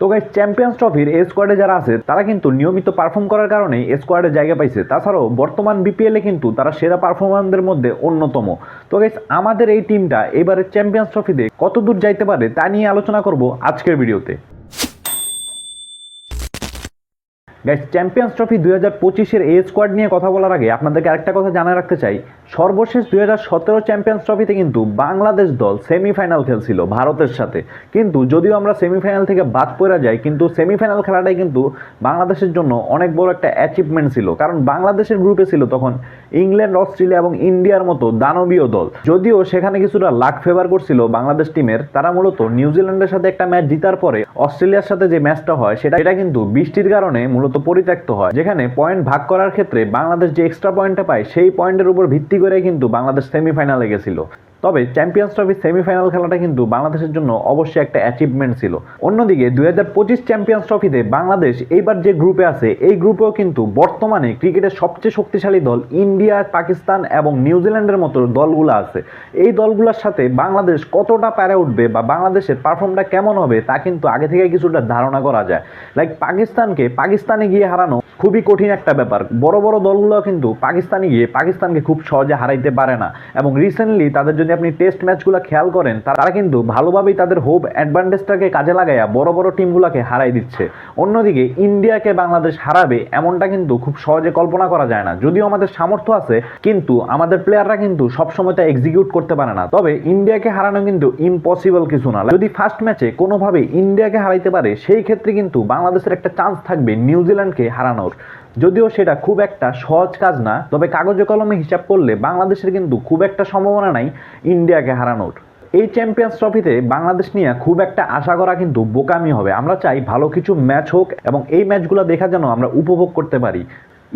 তো guys, champions ট্রফির এই স্কোয়াডে যারা আছে তারা কিন্তু নিয়মিত পারফর্ম করার কারণে এই স্কোয়াডে জায়গা পাইছে। তাছাড়াও বর্তমান বিপিএলে কিন্তু তারা সেরা পারফরমারদের মধ্যে অন্যতম। তো গাইস, আমাদের এই টিমটা এবারে চ্যাম্পিয়ন্স ট্রফিতে কত দূর যাইতে পারে তা নিয়ে আলোচনা করব আজকের ভিডিওতে। গাইস, চ্যাম্পিয়ন্স ট্রফি 2025-এর এই স্কোয়াড নিয়ে কথা বলার আগে আপনাদেরকে আরেকটা কথা জানায় রাখতে চাই। সর্বশেষ 2017 চ্যাম্পিয়ন্স ট্রফিতে কিন্তু বাংলাদেশ দল সেমিফাইনাল খেলছিল ভারতের সাথে। কিন্তু যদিও আমরা সেমিফাইনাল থেকে বাদ পড়ে যাই, কিন্তু সেমিফাইনাল খেলাটাই কিন্তু বাংলাদেশের জন্য অনেক বড় একটা অ্যাচিভমেন্ট ছিল। কারণ বাংলাদেশের গ্রুপে ছিল তখন ইংল্যান্ড, অস্ট্রেলিয়া এবং ইন্ডিয়ার মতো দানবীয় দল। যদিও সেখানে কিছুটা লাক ফেভার করছিল বাংলাদেশ টিমের। তারা মূলত নিউজিল্যান্ডের সাথে একটা ম্যাচ জিতার পরে অস্ট্রেলিয়ার সাথে যে ম্যাচটা হয় সেটা কিন্তু বৃষ্টির কারণে মূলত পরিত্যক্ত হয়, যেখানে পয়েন্ট ভাগ করার ক্ষেত্রে বাংলাদেশ যে এক্সট্রা পয়েন্টটা পায় সেই পয়েন্টের উপর ভিত্তি করে কিন্তু বাংলাদেশ সেমিফাইনালে গেছিল। তবে চ্যাম্পিয়ন্স ট্রফি সেমিফাইনাল খেলাটা কিন্তু বাংলাদেশের জন্য অবশ্যই একটা অ্যাচিভমেন্ট ছিল। অন্যদিকে 2025 চ্যাম্পিয়ন্স ট্রফিতে বাংলাদেশ এইবার যে গ্রুপে আছে এই গ্রুপেও কিন্তু বর্তমানে ক্রিকেটের সবচেয়ে শক্তিশালী দল ইন্ডিয়া, পাকিস্তান এবং নিউজিল্যান্ডের মতো দলগুলো আছে। এই দলগুলোর সাথে বাংলাদেশ কতটা পারে উঠবে বা বাংলাদেশের পারফর্মটা কেমন হবে তা কিন্তু আগে থেকে কিছুটা ধারণা করা যায়। লাইক পাকিস্তানে গিয়ে হারানো খুবই কঠিন একটা ব্যাপার। বড় বড় দলগুলো কিন্তু পাকিস্তানকে খুব সহজে হারাইতে পারে না। এবং রিসেন্টলি তাদের যদি আপনি টেস্ট ম্যাচগুলো খেয়াল করেন, তারা কিন্তু ভালোভাবেই তাদের হোপ অ্যাডভান্টেজটাকে কাজে লাগাইয়া বড় বড় টিমগুলোকে হারাই দিচ্ছে। অন্যদিকে ইন্ডিয়াকে বাংলাদেশ হারাবে এমনটা কিন্তু খুব সহজে কল্পনা করা যায় না। যদিও আমাদের সামর্থ্য আছে, কিন্তু আমাদের প্লেয়াররা কিন্তু সবসময় তা এক্সিকিউট করতে পারে না। তবে ইন্ডিয়াকে হারানো কিন্তু ইম্পসিবল কিছু না। যদি ফার্স্ট ম্যাচে কোনোভাবে ইন্ডিয়াকে হারাইতে পারে, সেই ক্ষেত্রে কিন্তু বাংলাদেশের একটা চান্স থাকবে নিউজিল্যান্ডকে হারানোর। যদিও সেটা খুব একটা সহজ কাজ না, তবে কাগজে কলমে হিসাব করলে বাংলাদেশের কিন্তু খুব একটা সম্ভাবনা নাই ইন্ডিয়াকে হারানোর। এই চ্যাম্পিয়ন্স ট্রফিতে বাংলাদেশ নিয়ে খুব একটা আশা করা কিন্তু বোকামি হবে। আমরা চাই ভালো কিছু ম্যাচ হোক এবং এই ম্যাচগুলো দেখা যেন আমরা উপভোগ করতে পারি।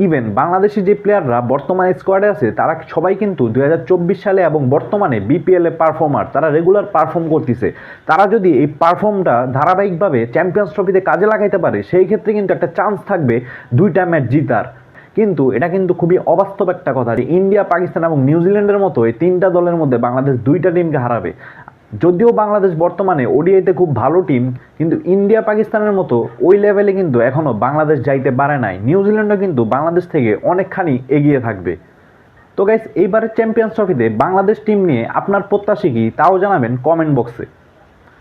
ইভেন বাংলাদেশি যে প্লেয়াররা বর্তমানে স্কোয়াডে আছে তারা সবাই কিন্তু 2024 সালে এবং বর্তমানে বিপিএলে পারফর্মার, তারা রেগুলার পারফর্ম করতেছে। তারা যদি এই পারফর্মটা ধারাবাহিকভাবে চ্যাম্পিয়ন্স ট্রফিতে কাজে লাগাইতে পারে, সেই ক্ষেত্রে কিন্তু একটা চান্স থাকবে দুইটা ম্যাচ জিতার। কিন্তু এটা কিন্তু খুবই অবাস্তব একটা কথা যে ইন্ডিয়া, পাকিস্তান এবং নিউজিল্যান্ডের মতো এই তিনটা দলের মধ্যে বাংলাদেশ দুইটা টিমকে হারাবে। যদিও বাংলাদেশ বর্তমানে ওডিআইতে খুব ভালো টিম, কিন্তু ইন্ডিয়া, পাকিস্তানের মতো ওই লেভেলে কিন্তু এখনও বাংলাদেশ যাইতে পারে নাই। নিউজিল্যান্ডও কিন্তু বাংলাদেশ থেকে অনেকখানি এগিয়ে থাকবে। তো গাইস, এইবারের চ্যাম্পিয়ন্স ট্রফিতে বাংলাদেশ টিম নিয়ে আপনার প্রত্যাশা কি তাও জানাবেন কমেন্ট বক্সে।